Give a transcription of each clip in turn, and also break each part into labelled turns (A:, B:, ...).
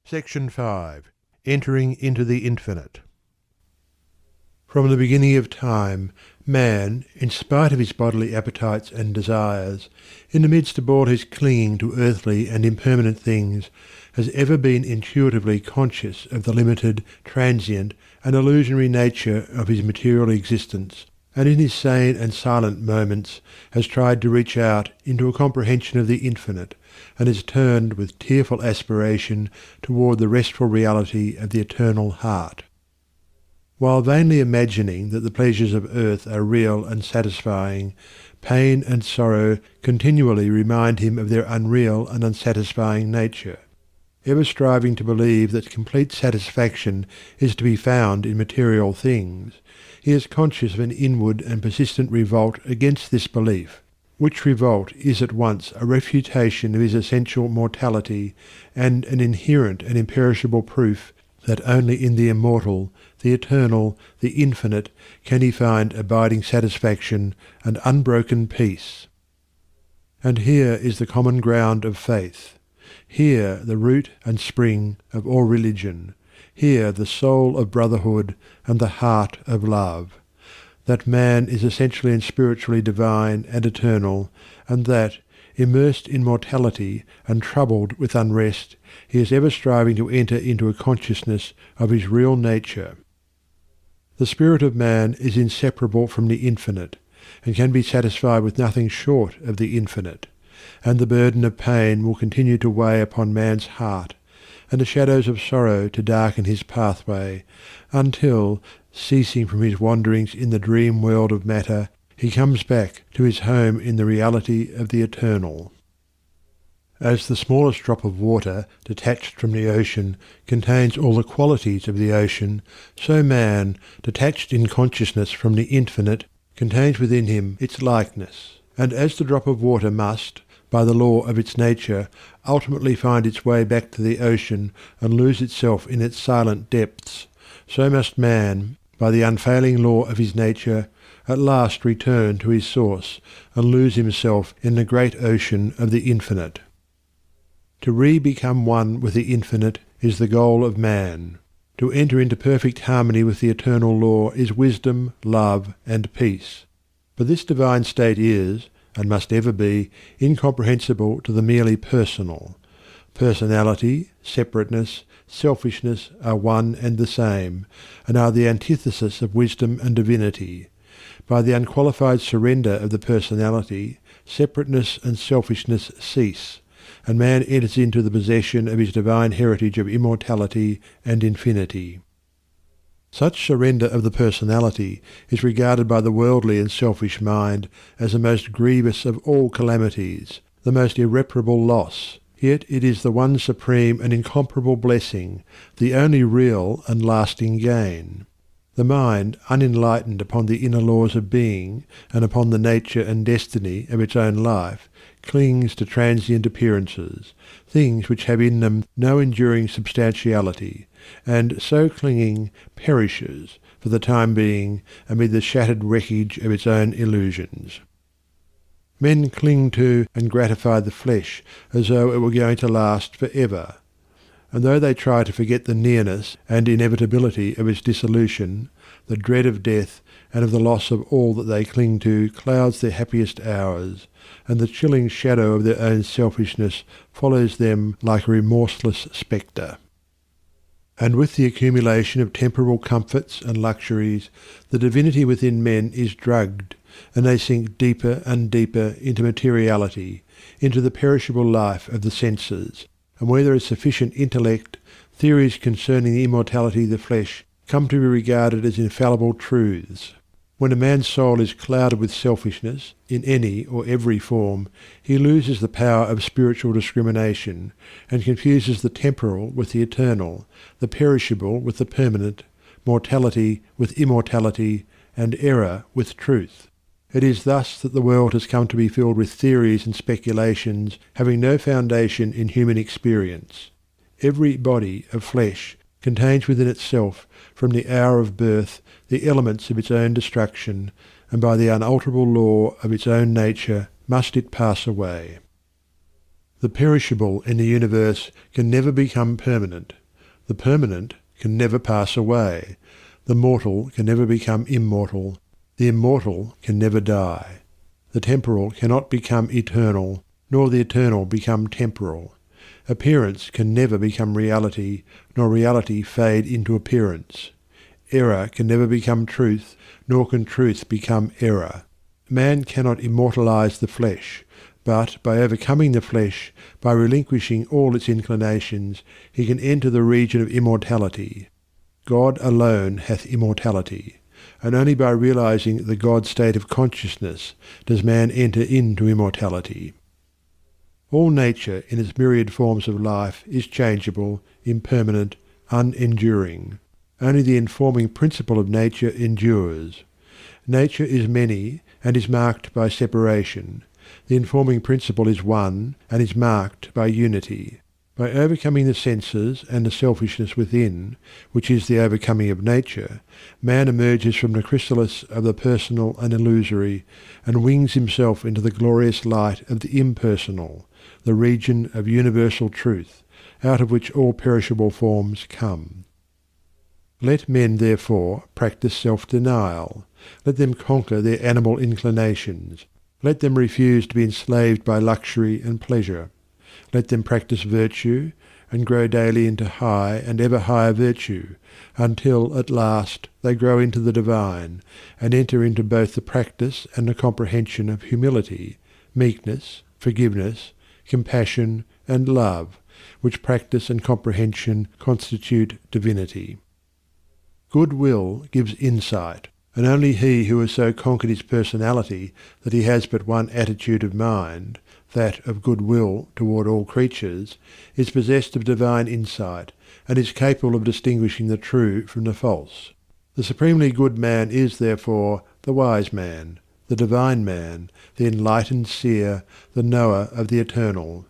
A: Section 5. Entering into the Infinite. From the beginning of time, man, in spite of his bodily appetites and desires, in the midst of all his clinging to earthly and impermanent things, has ever been intuitively conscious of the limited, transient, and illusionary nature of his material existence, and in his sane and silent moments has tried to reach out into a comprehension of the infinite, and has turned with tearful aspiration toward the restful reality of the eternal heart. While vainly imagining that the pleasures of earth are real and satisfying, pain and sorrow continually remind him of their unreal and unsatisfying nature. Ever striving to believe that complete satisfaction is to be found in material things, he is conscious of an inward and persistent revolt against this belief, which revolt is at once a refutation of his essential mortality and an inherent and imperishable proof that only in the immortal, the eternal, the infinite can he find abiding satisfaction and unbroken peace. And here is the common ground of faith. Here the root and spring of all religion. Here the soul of brotherhood and the heart of love. That man is essentially and spiritually divine and eternal, and that, immersed in mortality and troubled with unrest, he is ever striving to enter into a consciousness of his real nature. The spirit of man is inseparable from the infinite, and can be satisfied with nothing short of the infinite, and the burden of pain will continue to weigh upon man's heart, and the shadows of sorrow to darken his pathway, until, ceasing from his wanderings in the dream world of matter, he comes back to his home in the reality of the eternal. As the smallest drop of water detached from the ocean contains all the qualities of the ocean, so man, detached in consciousness from the infinite, contains within him its likeness. And as the drop of water must, by the law of its nature, ultimately find its way back to the ocean and lose itself in its silent depths, so must man, by the unfailing law of his nature, at last return to his source and lose himself in the great ocean of the infinite. To re-become one with the infinite is the goal of man. To enter into perfect harmony with the eternal law is wisdom, love, and peace. But this divine state is, and must ever be, incomprehensible to the merely personal. Personality, separateness, selfishness are one and the same, and are the antithesis of wisdom and divinity. By the unqualified surrender of the personality, separateness and selfishness cease, and man enters into the possession of his divine heritage of immortality and infinity. Such surrender of the personality is regarded by the worldly and selfish mind as the most grievous of all calamities, the most irreparable loss, yet it is the one supreme and incomparable blessing, the only real and lasting gain. The mind, unenlightened upon the inner laws of being, and upon the nature and destiny of its own life, clings to transient appearances, things which have in them no enduring substantiality, and so clinging perishes, for the time being, amid the shattered wreckage of its own illusions. Men cling to and gratify the flesh as though it were going to last for ever. And though they try to forget the nearness and inevitability of its dissolution, the dread of death and of the loss of all that they cling to clouds their happiest hours, and the chilling shadow of their own selfishness follows them like a remorseless spectre. And with the accumulation of temporal comforts and luxuries, the divinity within men is drugged, and they sink deeper and deeper into materiality, into the perishable life of the senses, and where there is sufficient intellect, theories concerning the immortality of the flesh come to be regarded as infallible truths. When a man's soul is clouded with selfishness, in any or every form, he loses the power of spiritual discrimination, and confuses the temporal with the eternal, the perishable with the permanent, mortality with immortality, and error with truth. It is thus that the world has come to be filled with theories and speculations having no foundation in human experience. Every body of flesh contains within itself, from the hour of birth, the elements of its own destruction, and by the unalterable law of its own nature must it pass away. The perishable in the universe can never become permanent. The permanent can never pass away. The mortal can never become immortal. The immortal can never die. The temporal cannot become eternal, nor the eternal become temporal. Appearance can never become reality, nor reality fade into appearance. Error can never become truth, nor can truth become error. Man cannot immortalize the flesh, but by overcoming the flesh, by relinquishing all its inclinations, he can enter the region of immortality. God alone hath immortality, and only by realizing the God state of consciousness does man enter into immortality. All nature in its myriad forms of life is changeable, impermanent, unenduring. Only the informing principle of nature endures. Nature is many and is marked by separation. The informing principle is one and is marked by unity. By overcoming the senses and the selfishness within, which is the overcoming of nature, man emerges from the chrysalis of the personal and illusory, and wings himself into the glorious light of the impersonal, the region of universal truth, out of which all perishable forms come. Let men, therefore, practice self-denial. Let them conquer their animal inclinations. Let them refuse to be enslaved by luxury and pleasure. Let them practice virtue, and grow daily into high and ever higher virtue, until at last they grow into the divine, and enter into both the practice and the comprehension of humility, meekness, forgiveness, compassion, and love, which practice and comprehension constitute divinity. Good will gives insight, and only he who has so conquered his personality that he has but one attitude of mind, that of good will toward all creatures, is possessed of divine insight, and is capable of distinguishing the true from the false. The supremely good man is, therefore, the wise man, the divine man, the enlightened seer, the knower of the eternal.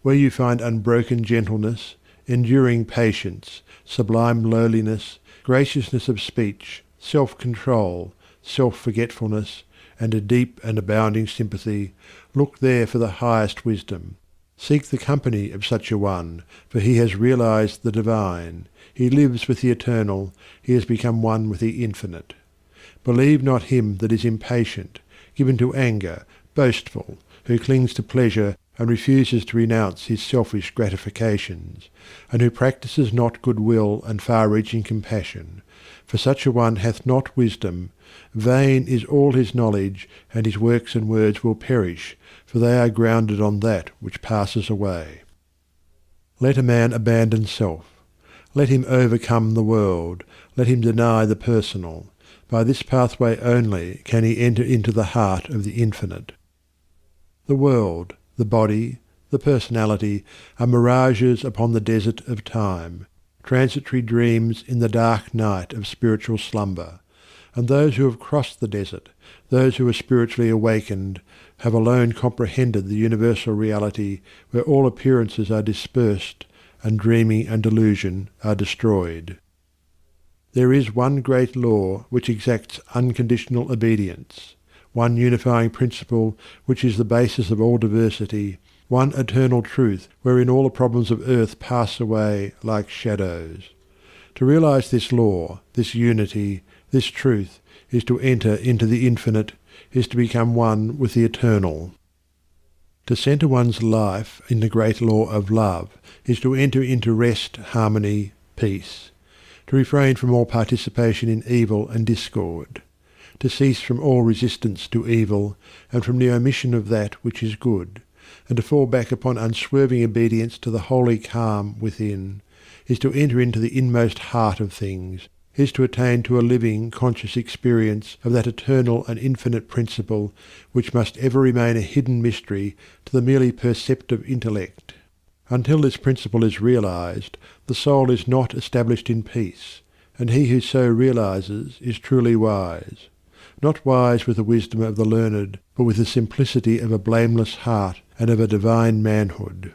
A: Where you find unbroken gentleness, enduring patience, sublime lowliness, graciousness of speech, self-control, self-forgetfulness, and a deep and abounding sympathy, look there for the highest wisdom. Seek the company of such a one, for he has realized the divine, he lives with the eternal, he has become one with the infinite. Believe not him that is impatient, given to anger, boastful, who clings to pleasure and refuses to renounce his selfish gratifications, and who practises not good will and far-reaching compassion. For such a one hath not wisdom. Vain is all his knowledge, and his works and words will perish, for they are grounded on that which passes away. Let a man abandon self. Let him overcome the world. Let him deny the personal. By this pathway only can he enter into the heart of the infinite. The world, the body, the personality are mirages upon the desert of time, transitory dreams in the dark night of spiritual slumber, and those who have crossed the desert, those who are spiritually awakened, have alone comprehended the universal reality where all appearances are dispersed and dreaming and delusion are destroyed. There is one great law which exacts unconditional obedience, one unifying principle which is the basis of all diversity, one eternal truth wherein all the problems of earth pass away like shadows. To realize this law, this unity, this truth, is to enter into the infinite, is to become one with the eternal. To centre one's life in the great law of love is to enter into rest, harmony, peace. To refrain from all participation in evil and discord. To cease from all resistance to evil, and from the omission of that which is good, and to fall back upon unswerving obedience to the holy calm within, is to enter into the inmost heart of things, is to attain to a living, conscious experience of that eternal and infinite principle which must ever remain a hidden mystery to the merely perceptive intellect. Until this principle is realized, the soul is not established in peace, and he who so realizes is truly wise. Not wise with the wisdom of the learned, but with the simplicity of a blameless heart and of a divine manhood.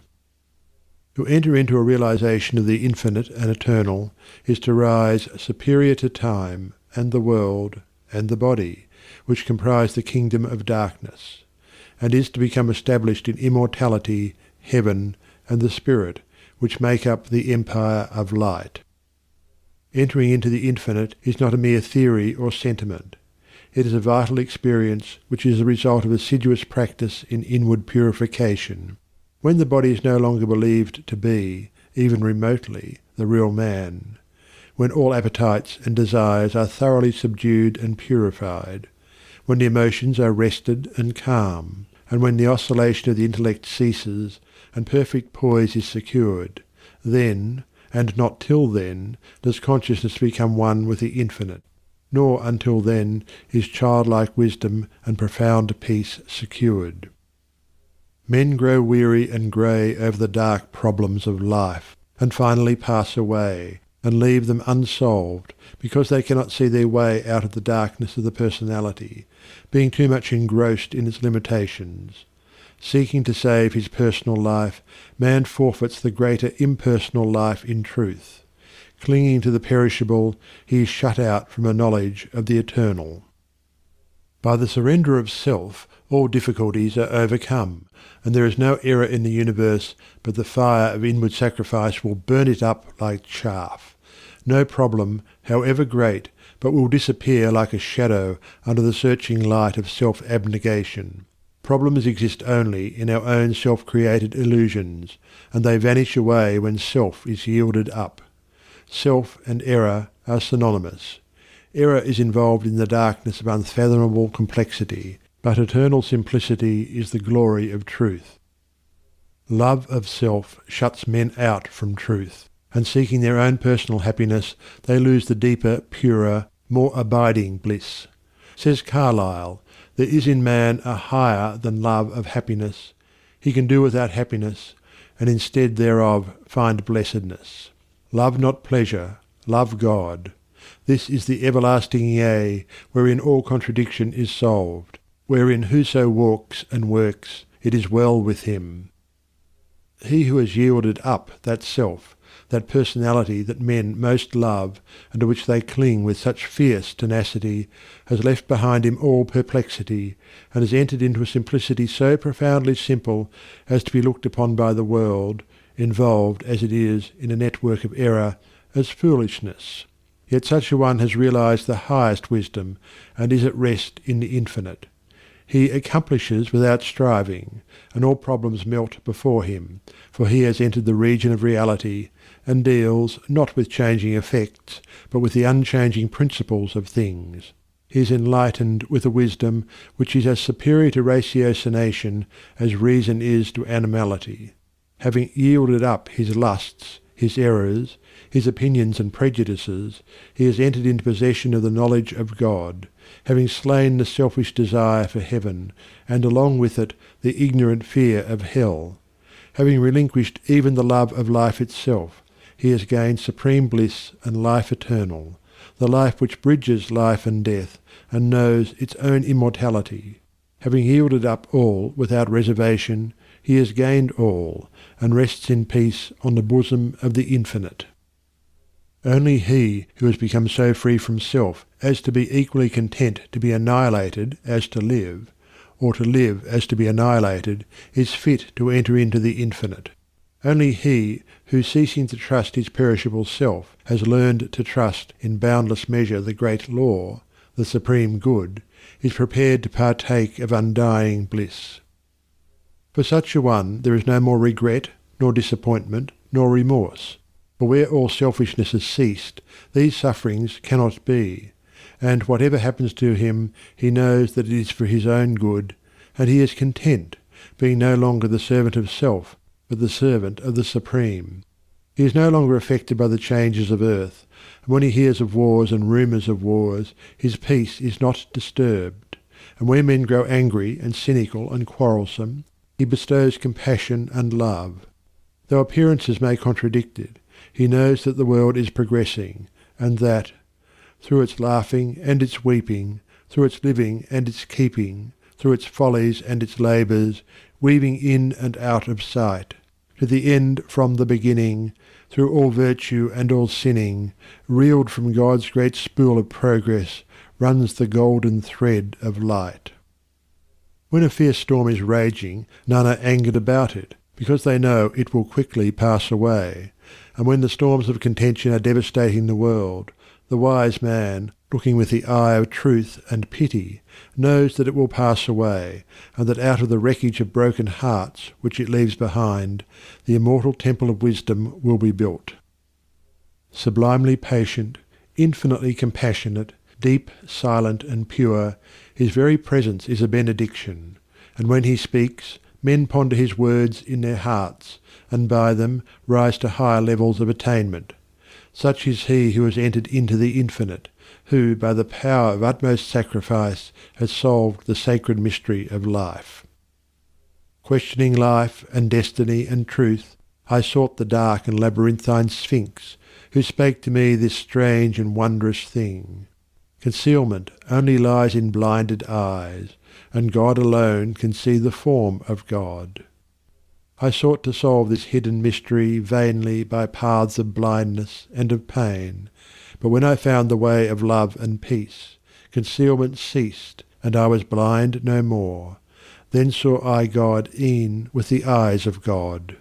A: To enter into a realization of the infinite and eternal is to rise superior to time and the world and the body, which comprise the kingdom of darkness, and is to become established in immortality, heaven, and the spirit, which make up the empire of light. Entering into the infinite is not a mere theory or sentiment. It is a vital experience which is the result of assiduous practice in inward purification. When the body is no longer believed to be, even remotely, the real man, when all appetites and desires are thoroughly subdued and purified, when the emotions are rested and calm, and when the oscillation of the intellect ceases and perfect poise is secured, then, and not till then, does consciousness become one with the infinite, nor until then is childlike wisdom and profound peace secured. Men grow weary and grey over the dark problems of life, and finally pass away, and leave them unsolved, because they cannot see their way out of the darkness of the personality, being too much engrossed in its limitations. Seeking to save his personal life, man forfeits the greater impersonal life in truth. Clinging to the perishable, he is shut out from a knowledge of the eternal. By the surrender of self, all difficulties are overcome, and there is no error in the universe but the fire of inward sacrifice will burn it up like chaff. No problem, however great, but will disappear like a shadow under the searching light of self-abnegation. Problems exist only in our own self-created illusions, and they vanish away when self is yielded up. Self and error are synonymous. Error is involved in the darkness of unfathomable complexity, but eternal simplicity is the glory of truth. Love of self shuts men out from truth, and seeking their own personal happiness, they lose the deeper, purer, more abiding bliss. Says Carlyle, "There is in man a higher than love of happiness. He can do without happiness, and instead thereof find blessedness. Love not pleasure, love God. This is the everlasting yea, wherein all contradiction is solved, wherein whoso walks and works, it is well with him." He who has yielded up that self, that personality that men most love, and to which they cling with such fierce tenacity, has left behind him all perplexity, and has entered into a simplicity so profoundly simple as to be looked upon by the world, involved as it is in a network of error, as foolishness. Yet such a one has realized the highest wisdom, and is at rest in the infinite. He accomplishes without striving, and all problems melt before him, for he has entered the region of reality, and deals not with changing effects, but with the unchanging principles of things. He is enlightened with a wisdom which is as superior to ratiocination as reason is to animality. Having yielded up his lusts, his errors, his opinions and prejudices, he has entered into possession of the knowledge of God, having slain the selfish desire for heaven, and along with it the ignorant fear of hell. Having relinquished even the love of life itself, he has gained supreme bliss and life eternal, the life which bridges life and death, and knows its own immortality. Having yielded up all without reservation, he has gained all, and rests in peace on the bosom of the infinite. Only he who has become so free from self as to be equally content to be annihilated as to live, or to live as to be annihilated, is fit to enter into the infinite. Only he who, ceasing to trust his perishable self, has learned to trust in boundless measure the great law, the supreme good, is prepared to partake of undying bliss. For such a one there is no more regret, nor disappointment, nor remorse. For where all selfishness has ceased, these sufferings cannot be, and whatever happens to him, he knows that it is for his own good, and he is content, being no longer the servant of self, but the servant of the Supreme. He is no longer affected by the changes of earth, and when he hears of wars and rumours of wars, his peace is not disturbed. And when men grow angry and cynical and quarrelsome, he bestows compassion and love. Though appearances may contradict it, he knows that the world is progressing, and that, through its laughing and its weeping, through its living and its keeping, through its follies and its labours, weaving in and out of sight, to the end from the beginning, through all virtue and all sinning, reeled from God's great spool of progress, runs the golden thread of light. When a fierce storm is raging, none are angered about it, because they know it will quickly pass away, and when the storms of contention are devastating the world, the wise man, looking with the eye of truth and pity, knows that it will pass away, and that out of the wreckage of broken hearts which it leaves behind, the immortal temple of wisdom will be built. Sublimely patient, infinitely compassionate, deep, silent, and pure, his very presence is a benediction, and when he speaks, men ponder his words in their hearts, and by them rise to higher levels of attainment. Such is he who has entered into the infinite, who by the power of utmost sacrifice has solved the sacred mystery of life. Questioning life and destiny and truth, I sought the dark and labyrinthine Sphinx, who spake to me this strange and wondrous thing. Concealment only lies in blinded eyes, and God alone can see the form of God. I sought to solve this hidden mystery vainly by paths of blindness and of pain, but when I found the way of love and peace, concealment ceased, and I was blind no more. Then saw I God e'en with the eyes of God.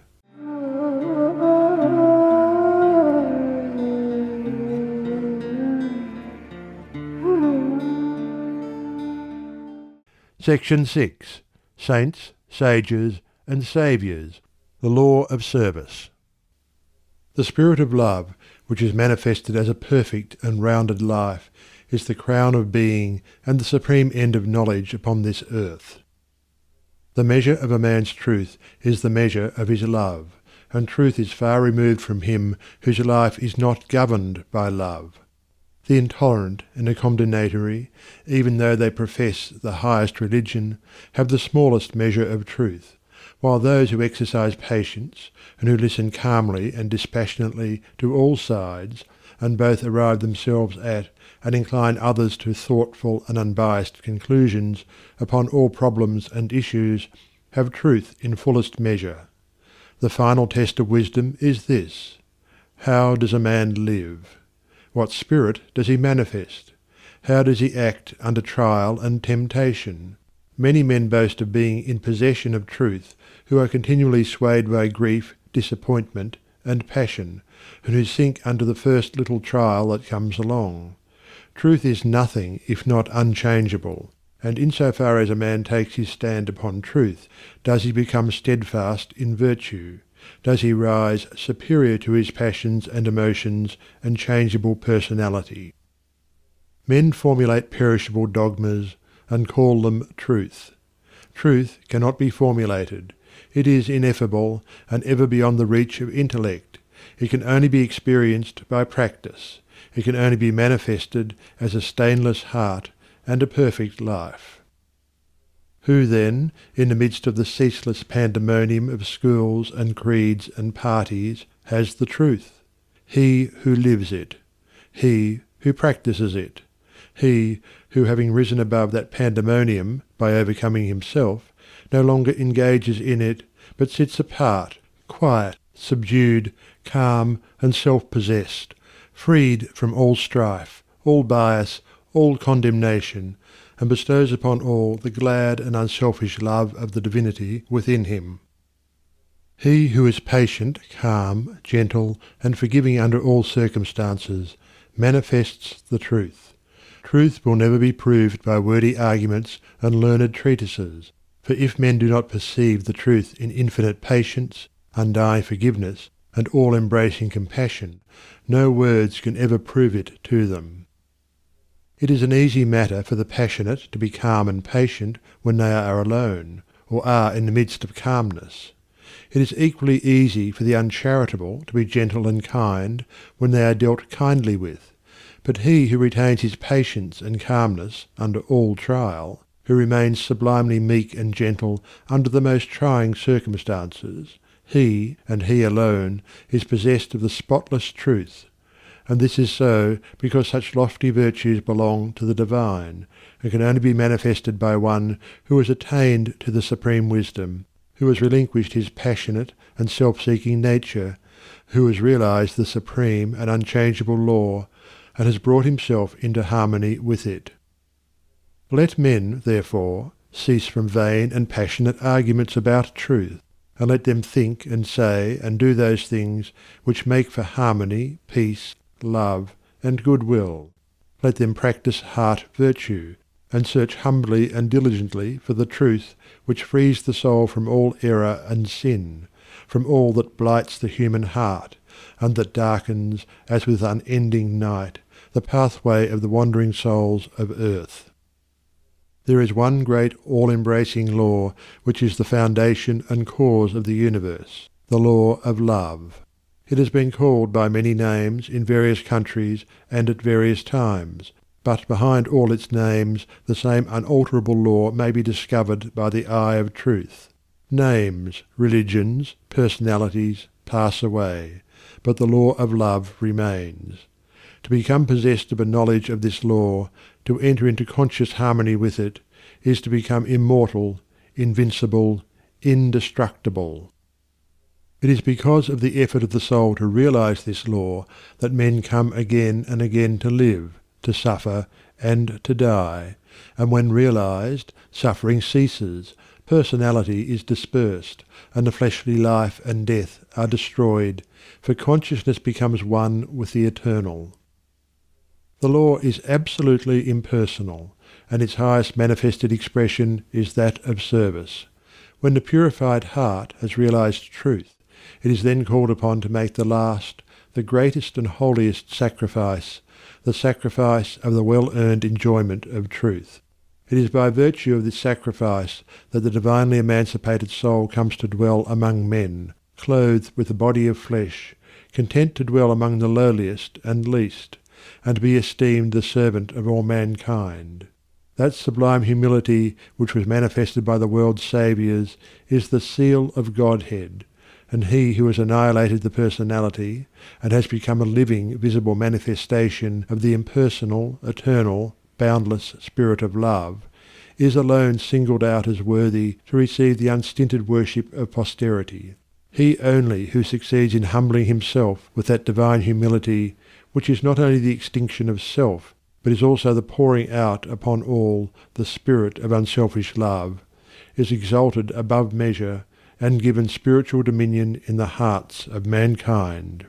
A: Section 6. Saints, Sages, and Saviours. The Law of Service. The spirit of love, which is manifested as a perfect and rounded life, is the crown of being and the supreme end of knowledge upon this earth. The measure of a man's truth is the measure of his love, and truth is far removed from him whose life is not governed by love. The intolerant and the condemnatory, even though they profess the highest religion, have the smallest measure of truth, while those who exercise patience, and who listen calmly and dispassionately to all sides, and both arrive themselves at, and incline others to thoughtful and unbiased conclusions upon all problems and issues, have truth in fullest measure. The final test of wisdom is this: how does a man live? What spirit does he manifest? How does he act under trial and temptation? Many men boast of being in possession of truth, who are continually swayed by grief, disappointment, and passion, and who sink under the first little trial that comes along. Truth is nothing if not unchangeable, and in so far as a man takes his stand upon truth, does he become steadfast in virtue, does he rise superior to his passions and emotions and changeable personality. Men formulate perishable dogmas and call them truth. Truth cannot be formulated. It is ineffable and ever beyond the reach of intellect. It can only be experienced by practice. It can only be manifested as a stainless heart and a perfect life. Who then, in the midst of the ceaseless pandemonium of schools and creeds and parties, has the truth? He who lives it. He who practices it. He who, having risen above that pandemonium by overcoming himself, no longer engages in it, but sits apart, quiet, subdued, calm, and self-possessed, freed from all strife, all bias, all condemnation, and bestows upon all the glad and unselfish love of the divinity within him. He who is patient, calm, gentle, and forgiving under all circumstances manifests the truth. Truth will never be proved by wordy arguments and learned treatises, for if men do not perceive the truth in infinite patience, undying forgiveness, and all-embracing compassion, no words can ever prove it to them. It is an easy matter for the passionate to be calm and patient when they are alone, or are in the midst of calmness. It is equally easy for the uncharitable to be gentle and kind when they are dealt kindly with, but he who retains his patience and calmness under all trial, who remains sublimely meek and gentle under the most trying circumstances, he, and he alone, is possessed of the spotless truth. And this is so because such lofty virtues belong to the divine, and can only be manifested by one who has attained to the supreme wisdom, who has relinquished his passionate and self-seeking nature, who has realized the supreme and unchangeable law, and has brought himself into harmony with it. Let men, therefore, cease from vain and passionate arguments about truth, and let them think and say and do those things which make for harmony, peace, love, and goodwill. Let them practice heart virtue, and search humbly and diligently for the truth which frees the soul from all error and sin, from all that blights the human heart, and that darkens, as with unending night, the pathway of the wandering souls of earth. There is one great all-embracing law which is the foundation and cause of the universe, the law of love. It has been called by many names in various countries and at various times, but behind all its names the same unalterable law may be discovered by the eye of truth. Names, religions, personalities pass away, but the law of love remains. To become possessed of a knowledge of this law, to enter into conscious harmony with it, is to become immortal, invincible, indestructible. It is because of the effort of the soul to realize this law that men come again and again to live, to suffer, and to die, and when realized, suffering ceases, personality is dispersed, and the fleshly life and death are destroyed, for consciousness becomes one with the eternal. The law is absolutely impersonal, and its highest manifested expression is that of service. When the purified heart has realized truth, it is then called upon to make the last, the greatest and holiest sacrifice, the sacrifice of the well-earned enjoyment of truth. It is by virtue of this sacrifice that the divinely emancipated soul comes to dwell among men, clothed with a body of flesh, content to dwell among the lowliest and least, and to be esteemed the servant of all mankind. That sublime humility which was manifested by the world's saviours is the seal of Godhead, and he who has annihilated the personality, and has become a living, visible manifestation of the impersonal, eternal, boundless Spirit of love, is alone singled out as worthy to receive the unstinted worship of posterity. He only who succeeds in humbling himself with that divine humility, which is not only the extinction of self, but is also the pouring out upon all the spirit of unselfish love, is exalted above measure, and given spiritual dominion in the hearts of mankind.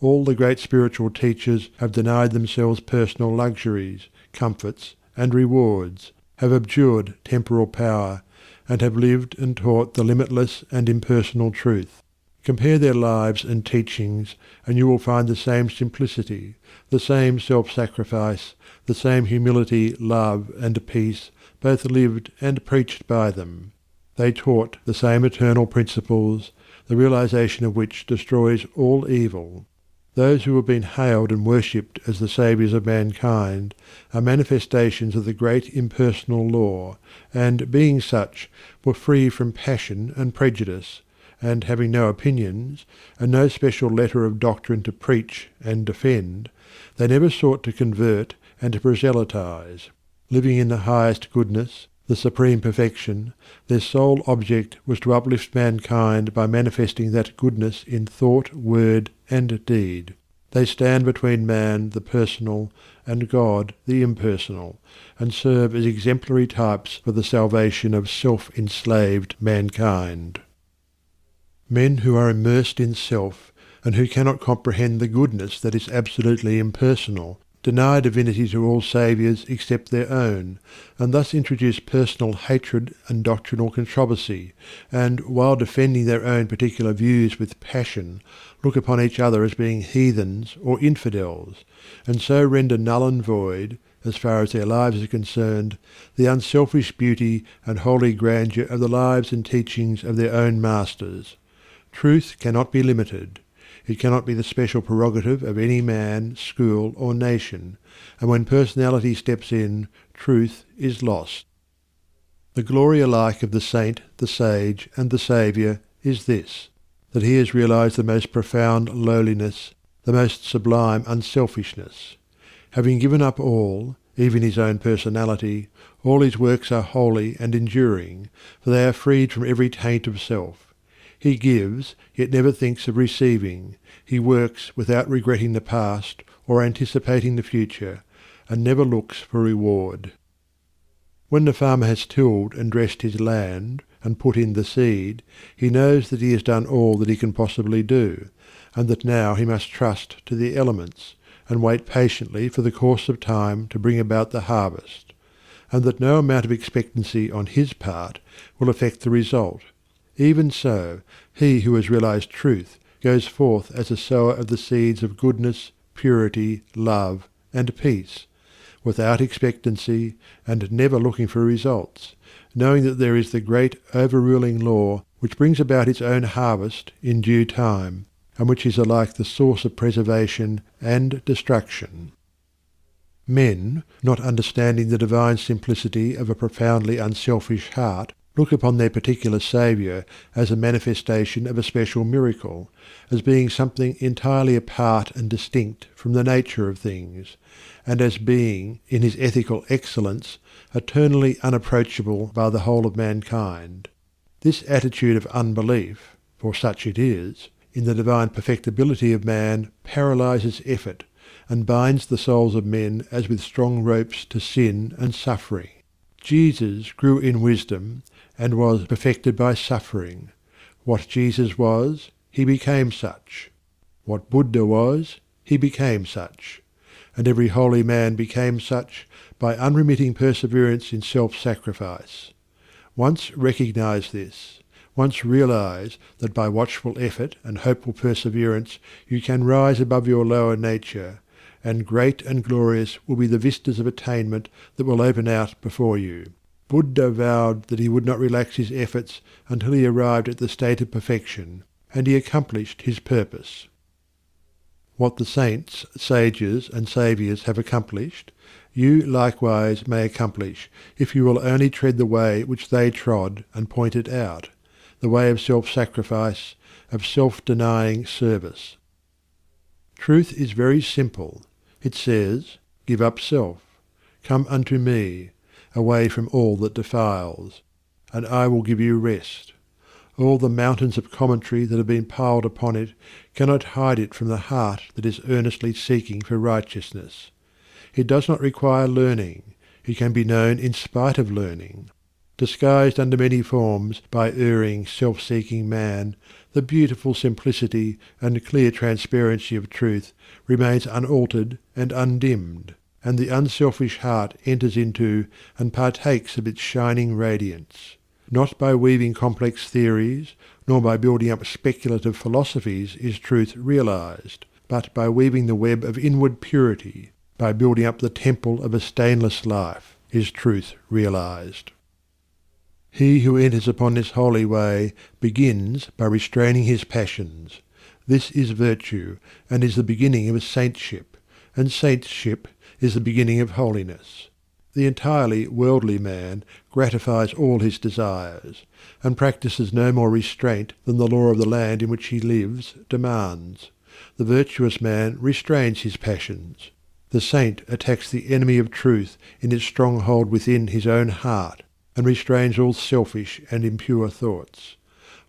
A: All the great spiritual teachers have denied themselves personal luxuries, comforts, and rewards, have abjured temporal power, and have lived and taught the limitless and impersonal truth. Compare their lives and teachings, and you will find the same simplicity, the same self-sacrifice, the same humility, love, and peace, both lived and preached by them. They taught the same eternal principles, the realization of which destroys all evil. Those who have been hailed and worshipped as the saviours of mankind are manifestations of the great impersonal law, and, being such, were free from passion and prejudice, and having no opinions, and no special letter of doctrine to preach and defend, they never sought to convert and to proselytize. Living in the highest goodness, the supreme perfection, their sole object was to uplift mankind by manifesting that goodness in thought, word, and deed. They stand between man, the personal, and God, the impersonal, and serve as exemplary types for the salvation of self-enslaved mankind. Men who are immersed in self, and who cannot comprehend the goodness that is absolutely impersonal, deny divinity to all saviours except their own, and thus introduce personal hatred and doctrinal controversy, and, while defending their own particular views with passion, look upon each other as being heathens or infidels, and so render null and void, as far as their lives are concerned, the unselfish beauty and holy grandeur of the lives and teachings of their own masters. Truth cannot be limited. It cannot be the special prerogative of any man, school, or nation, and when personality steps in, truth is lost. The glory alike of the saint, the sage, and the saviour is this, that he has realized the most profound lowliness, the most sublime unselfishness. Having given up all, even his own personality, all his works are holy and enduring, for they are freed from every taint of self. He gives, yet never thinks of receiving. He works without regretting the past or anticipating the future, and never looks for reward. When the farmer has tilled and dressed his land, and put in the seed, he knows that he has done all that he can possibly do, and that now he must trust to the elements, and wait patiently for the course of time to bring about the harvest, and that no amount of expectancy on his part will affect the result. Even so, he who has realized truth goes forth as a sower of the seeds of goodness, purity, love, and peace, without expectancy and never looking for results, knowing that there is the great overruling law which brings about its own harvest in due time, and which is alike the source of preservation and destruction. Men, not understanding the divine simplicity of a profoundly unselfish heart, look upon their particular Saviour as a manifestation of a special miracle, as being something entirely apart and distinct from the nature of things, and as being, in his ethical excellence, eternally unapproachable by the whole of mankind. This attitude of unbelief, for such it is, in the divine perfectibility of man paralyses effort, and binds the souls of men as with strong ropes to sin and suffering. Jesus grew in wisdom and was perfected by suffering. What Jesus was, he became such. What Buddha was, he became such. And every holy man became such by unremitting perseverance in self-sacrifice. Once recognize this. Once realize that by watchful effort and hopeful perseverance you can rise above your lower nature, and great and glorious will be the vistas of attainment that will open out before you. Buddha vowed that he would not relax his efforts until he arrived at the state of perfection, and he accomplished his purpose. What the saints, sages, and saviours have accomplished, you likewise may accomplish, if you will only tread the way which they trod and point it out, the way of self-sacrifice, of self-denying service. Truth is very simple. It says, "Give up self. Come unto me, away from all that defiles, and I will give you rest." All the mountains of commentary that have been piled upon it cannot hide it from the heart that is earnestly seeking for righteousness. It does not require learning. It can be known in spite of learning. Disguised under many forms by erring, self-seeking man, the beautiful simplicity and clear transparency of truth remains unaltered and undimmed, and the unselfish heart enters into and partakes of its shining radiance. Not by weaving complex theories, nor by building up speculative philosophies is truth realized, but by weaving the web of inward purity, by building up the temple of a stainless life, is truth realized. He who enters upon this holy way begins by restraining his passions. This is virtue, and is the beginning of saintship, and saintship is the beginning of holiness. The entirely worldly man gratifies all his desires, and practices no more restraint than the law of the land in which he lives demands. The virtuous man restrains his passions. The saint attacks the enemy of truth in its stronghold within his own heart, and restrains all selfish and impure thoughts,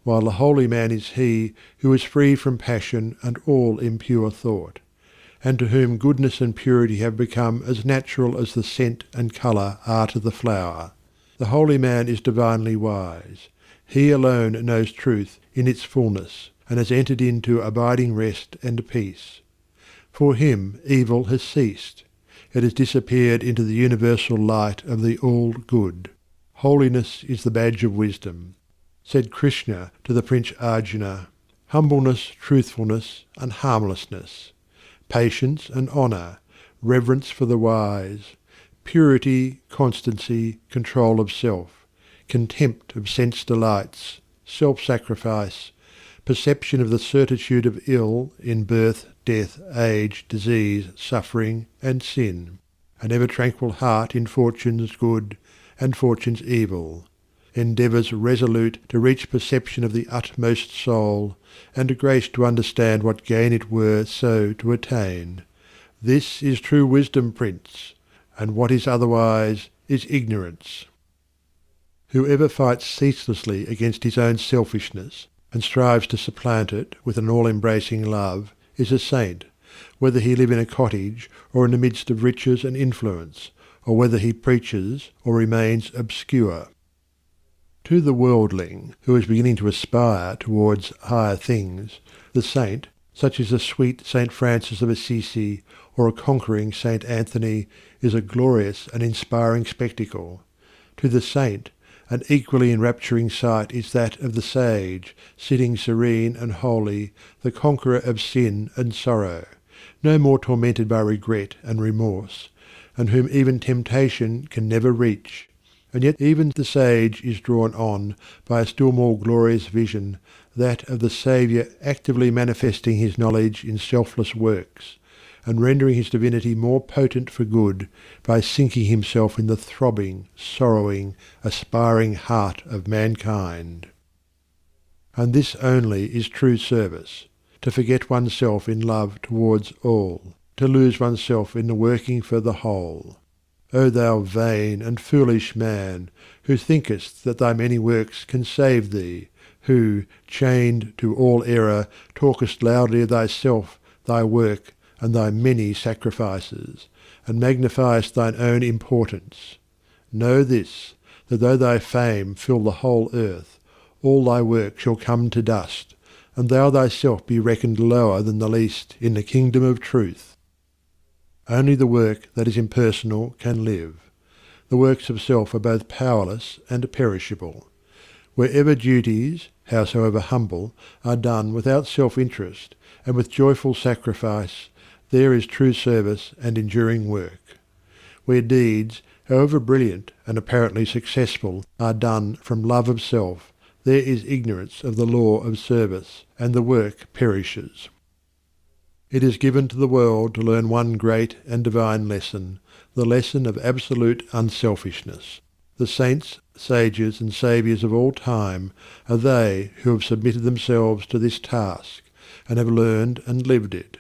A: while the holy man is he who is free from passion and all impure thought, and to whom goodness and purity have become as natural as the scent and colour are to the flower. The holy man is divinely wise. He alone knows truth in its fullness, and has entered into abiding rest and peace. For him evil has ceased. It has disappeared into the universal light of the all-good. Holiness is the badge of wisdom. Said Krishna to the Prince Arjuna, "Humbleness, truthfulness, and harmlessness, patience and honour, reverence for the wise, purity, constancy, control of self, contempt of sense delights, self-sacrifice, perception of the certitude of ill in birth, death, age, disease, suffering, and sin, an ever-tranquil heart in fortune's good and fortune's evil, endeavours resolute to reach perception of the utmost soul, and a grace to understand what gain it were so to attain. This is true wisdom, Prince, and what is otherwise is ignorance." Whoever fights ceaselessly against his own selfishness, and strives to supplant it with an all-embracing love, is a saint, whether he live in a cottage or in the midst of riches and influence, or whether he preaches or remains obscure. To the worldling, who is beginning to aspire towards higher things, the saint, such as a sweet Saint Francis of Assisi or a conquering Saint Anthony, is a glorious and inspiring spectacle. To the saint, an equally enrapturing sight is that of the sage, sitting serene and holy, the conqueror of sin and sorrow, no more tormented by regret and remorse, and whom even temptation can never reach. And yet even the sage is drawn on by a still more glorious vision, that of the Saviour actively manifesting his knowledge in selfless works, and rendering his divinity more potent for good by sinking himself in the throbbing, sorrowing, aspiring heart of mankind. And this only is true service, to forget oneself in love towards all, to lose oneself in the working for the whole. O thou vain and foolish man, who thinkest that thy many works can save thee, who, chained to all error, talkest loudly of thyself, thy work, and thy many sacrifices, and magnifiest thine own importance. Know this, that though thy fame fill the whole earth, all thy work shall come to dust, and thou thyself be reckoned lower than the least in the kingdom of truth. Only the work that is impersonal can live. The works of self are both powerless and perishable. Wherever duties, howsoever humble, are done without self-interest and with joyful sacrifice, there is true service and enduring work. Where deeds, however brilliant and apparently successful, are done from love of self, there is ignorance of the law of service, and the work perishes. It is given to the world to learn one great and divine lesson, the lesson of absolute unselfishness. The saints, sages, and saviours of all time are they who have submitted themselves to this task, and have learned and lived it.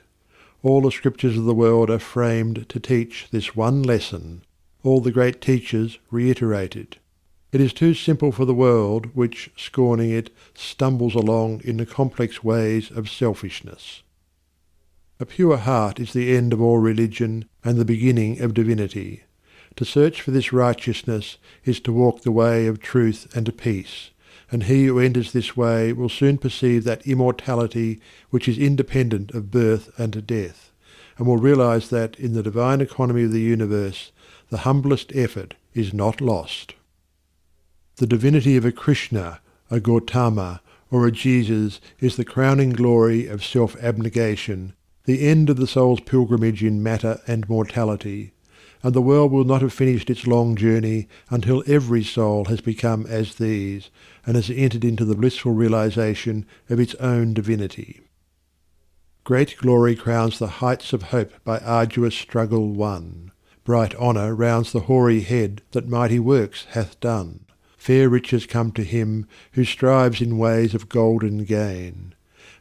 A: All the scriptures of the world are framed to teach this one lesson. All the great teachers reiterate it. It is too simple for the world which, scorning it, stumbles along in the complex ways of selfishness. A pure heart is the end of all religion and the beginning of divinity. To search for this righteousness is to walk the way of truth and peace, and he who enters this way will soon perceive that immortality which is independent of birth and death, and will realize that in the divine economy of the universe the humblest effort is not lost. The divinity of a Krishna, a Gautama, or a Jesus is the crowning glory of self-abnegation, the end of the soul's pilgrimage in matter and mortality, and the world will not have finished its long journey until every soul has become as these, and has entered into the blissful realization of its own divinity. Great glory crowns the heights of hope by arduous struggle won. Bright honour rounds the hoary head that mighty works hath done. Fair riches come to him who strives in ways of golden gain,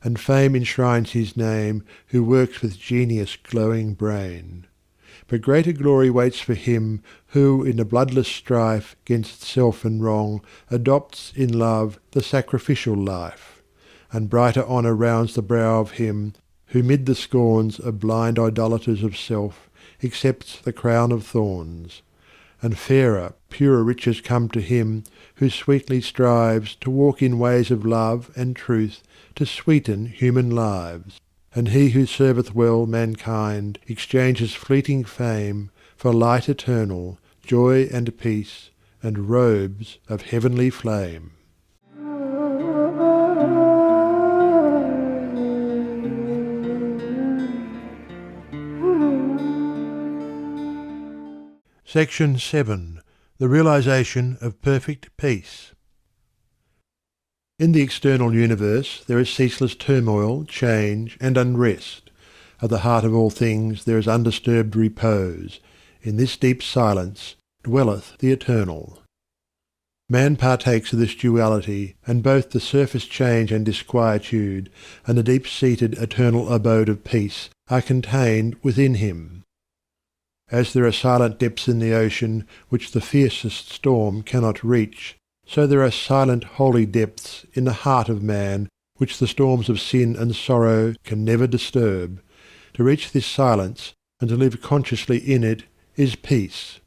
A: and fame enshrines his name who works with genius glowing brain. But greater glory waits for him who in the bloodless strife 'gainst self and wrong adopts in love the sacrificial life, and brighter honour rounds the brow of him who mid the scorns of blind idolaters of self accepts the crown of thorns. And fairer, purer riches come to him who sweetly strives to walk in ways of love and truth to sweeten human lives. And he who serveth well mankind exchanges fleeting fame for light eternal, joy and peace, and robes of heavenly flame. Section 7. The realization of perfect peace. In the external universe there is ceaseless turmoil, change, and unrest. At the heart of all things there is undisturbed repose. In this deep silence dwelleth the Eternal. Man partakes of this duality, and both the surface change and disquietude, and the deep-seated eternal abode of peace are contained within him. As there are silent depths in the ocean which the fiercest storm cannot reach, so there are silent holy depths in the heart of man which the storms of sin and sorrow can never disturb. To reach this silence and to live consciously in it is peace.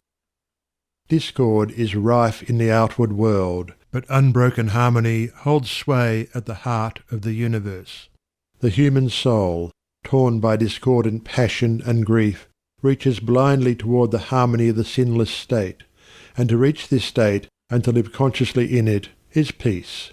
A: Discord is rife in the outward world, but unbroken harmony holds sway at the heart of the universe. The human soul, torn by discordant passion and grief, reaches blindly toward the harmony of the sinless state, and to reach this state and to live consciously in it is peace.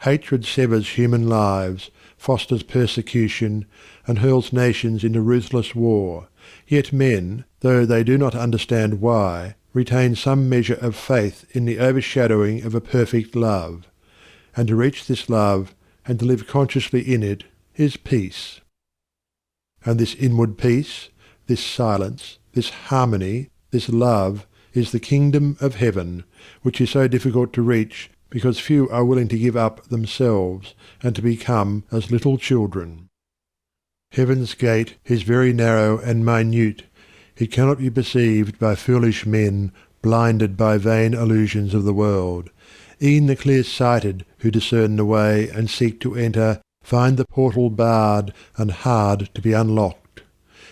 A: Hatred severs human lives, fosters persecution, and hurls nations into ruthless war, yet men, though they do not understand why, retain some measure of faith in the overshadowing of a perfect love, and to reach this love and to live consciously in it is peace. And this inward peace, this silence, this harmony, this love is the kingdom of heaven, which is so difficult to reach because few are willing to give up themselves and to become as little children. Heaven's gate is very narrow and minute. It cannot be perceived by foolish men blinded by vain illusions of the world. E'en the clear-sighted who discern the way and seek to enter find the portal barred and hard to be unlocked.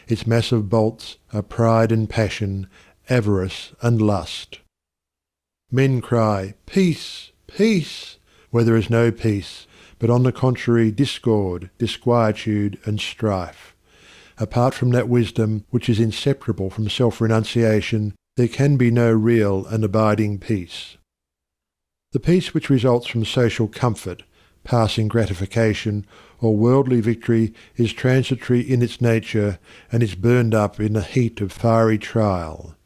A: Its massive bolts are pride and passion, avarice and lust. Men cry, "Peace! Peace!" where there is no peace, but on the contrary discord, disquietude, and strife. Apart from that wisdom which is inseparable from self-renunciation, there can be no real and abiding peace. The peace which results from social comfort, passing gratification, or worldly victory is transitory in its nature and is burned up in the heat of fiery trial.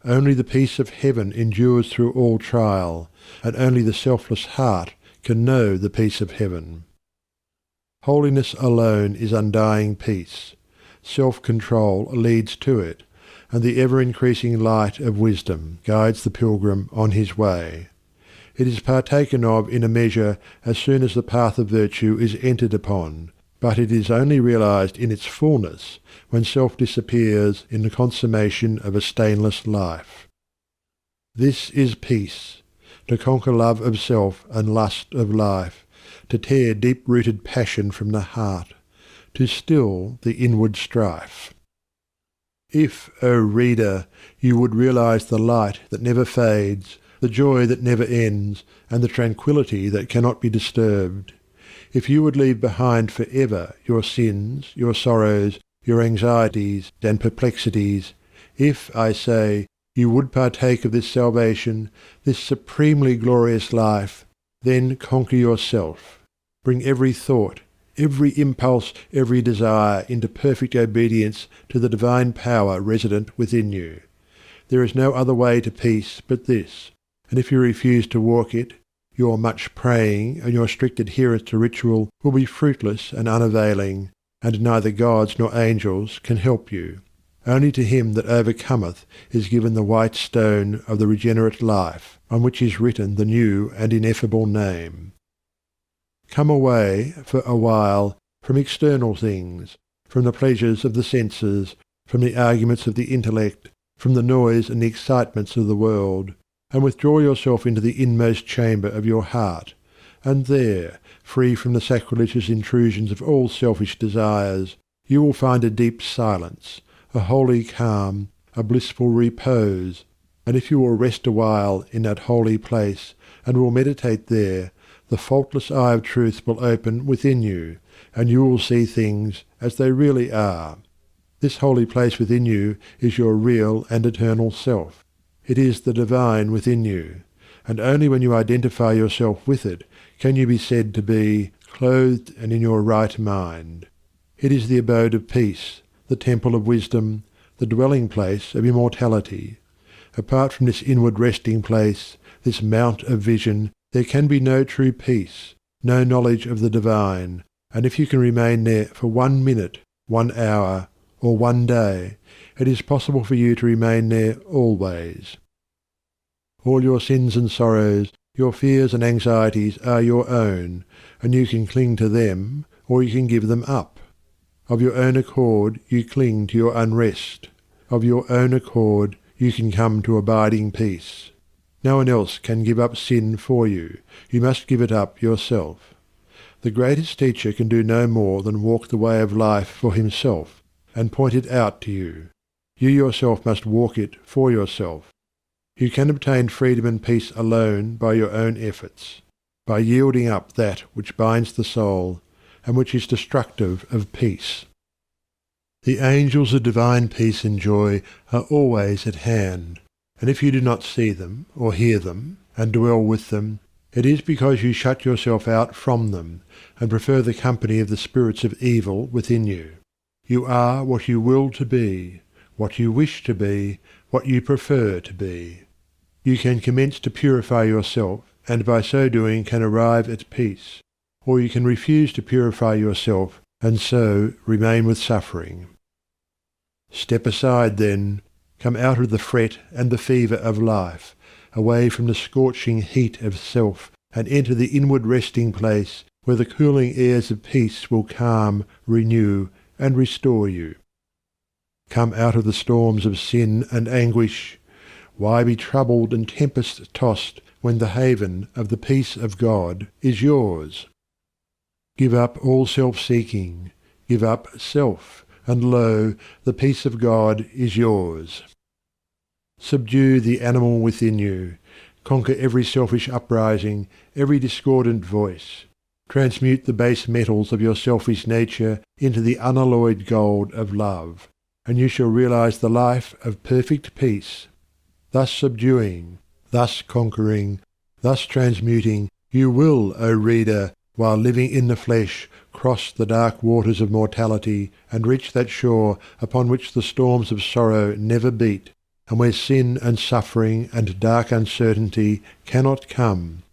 A: Only the peace of heaven endures through all trial, and only the selfless heart can know the peace of heaven. Holiness alone is undying peace. Self-control leads to it, and the ever-increasing light of wisdom guides the pilgrim on his way. It is partaken of in a measure as soon as the path of virtue is entered upon, but it is only realized in its fullness when self disappears in the consummation of a stainless life. This is peace, to conquer love of self and lust of life, to tear deep-rooted passion from the heart, to still the inward strife. If, O reader, you would realize the light that never fades, the joy that never ends, and the tranquillity that cannot be disturbed, if you would leave behind for ever your sins, your sorrows, your anxieties and perplexities, if, I say, you would partake of this salvation, this supremely glorious life, then conquer yourself. Bring every thought, every impulse, every desire into perfect obedience to the divine power resident within you. There is no other way to peace but this, and if you refuse to walk it, your much praying and your strict adherence to ritual will be fruitless and unavailing, and neither gods nor angels can help you. Only to him that overcometh is given the white stone of the regenerate life, on which is written the new and ineffable name. Come away, for a while, from external things, from the pleasures of the senses, from the arguments of the intellect, from the noise and the excitements of the world, and withdraw yourself into the inmost chamber of your heart, and there, free from the sacrilegious intrusions of all selfish desires, you will find a deep silence, a holy calm, a blissful repose, and if you will rest a while in that holy place, and will meditate there, the faultless eye of truth will open within you, and you will see things as they really are. This holy place within you is your real and eternal self. It is the divine within you, and only when you identify yourself with it can you be said to be clothed and in your right mind. It is the abode of peace, the temple of wisdom, the dwelling place of immortality. Apart from this inward resting place, this mount of vision, there can be no true peace, no knowledge of the divine, and if you can remain there for 1 minute, 1 hour, or 1 day, it is possible for you to remain there always. All your sins and sorrows, your fears and anxieties are your own, and you can cling to them, or you can give them up. Of your own accord you cling to your unrest. Of your own accord you can come to abiding peace. No one else can give up sin for you. You must give it up yourself. The greatest teacher can do no more than walk the way of life for himself, and point it out to you. You yourself must walk it for yourself. You can obtain freedom and peace alone by your own efforts, by yielding up that which binds the soul, and which is destructive of peace. The angels of divine peace and joy are always at hand, and if you do not see them, or hear them, and dwell with them, it is because you shut yourself out from them, and prefer the company of the spirits of evil within you. You are what you will to be, what you wish to be, what you prefer to be. You can commence to purify yourself, and by so doing can arrive at peace, or you can refuse to purify yourself, and so remain with suffering. Step aside then, come out of the fret and the fever of life, away from the scorching heat of self, and enter the inward resting place where the cooling airs of peace will calm, renew, and restore you. Come out of the storms of sin and anguish. Why be troubled and tempest-tossed when the haven of the peace of God is yours? Give up all self-seeking, give up self, and lo, the peace of God is yours. Subdue the animal within you, conquer every selfish uprising, every discordant voice. Transmute the base metals of your selfish nature into the unalloyed gold of love, and you shall realize the life of perfect peace. Thus subduing, thus conquering, thus transmuting, you will, O reader, while living in the flesh, cross the dark waters of mortality and reach that shore upon which the storms of sorrow never beat, and where sin and suffering and dark uncertainty cannot come.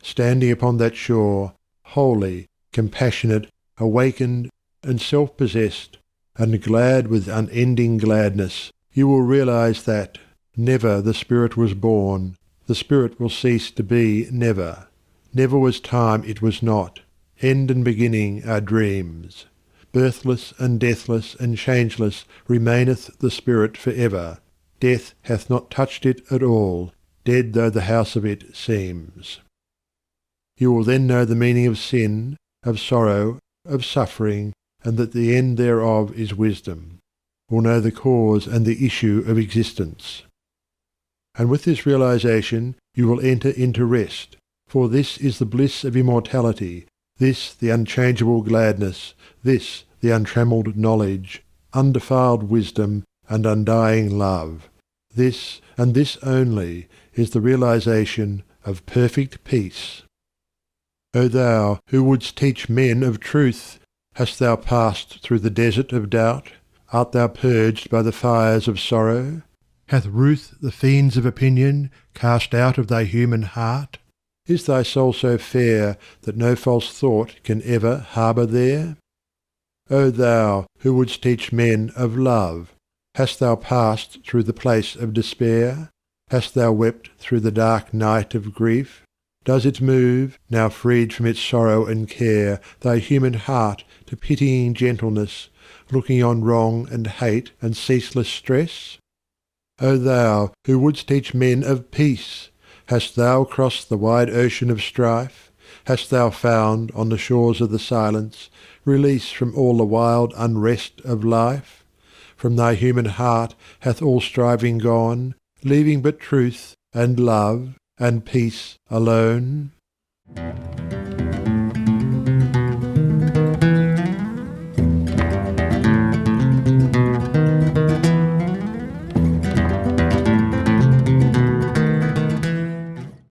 A: Standing upon that shore, holy, compassionate, awakened, and self-possessed, and glad with unending gladness, you will realize that never the Spirit was born, the Spirit will cease to be never. Never was time it was not. End and beginning are dreams. Birthless and deathless and changeless remaineth the Spirit for ever. Death hath not touched it at all, dead though the house of it seems. You will then know the meaning of sin, of sorrow, of suffering, and that the end thereof is wisdom. Will know the cause and the issue of existence. And with this realization you will enter into rest, for this is the bliss of immortality, this the unchangeable gladness, this the untrammelled knowledge, undefiled wisdom, and undying love. This, and this only, is the realization of perfect peace. O thou who wouldst teach men of truth, hast thou passed through the desert of doubt? Art thou purged by the fires of sorrow? Hath ruth the fiends of opinion cast out of thy human heart? Is thy soul so fair that no false thought can ever harbour there? O thou who wouldst teach men of love, hast thou passed through the place of despair? Hast thou wept through the dark night of grief? Does it move, now freed from its sorrow and care, thy human heart to pitying gentleness, looking on wrong and hate and ceaseless stress? O thou who wouldst teach men of peace, hast thou crossed the wide ocean of strife? Hast thou found, on the shores of the silence, release from all the wild unrest of life? From thy human heart hath all striving gone, leaving but truth, and love, and peace alone?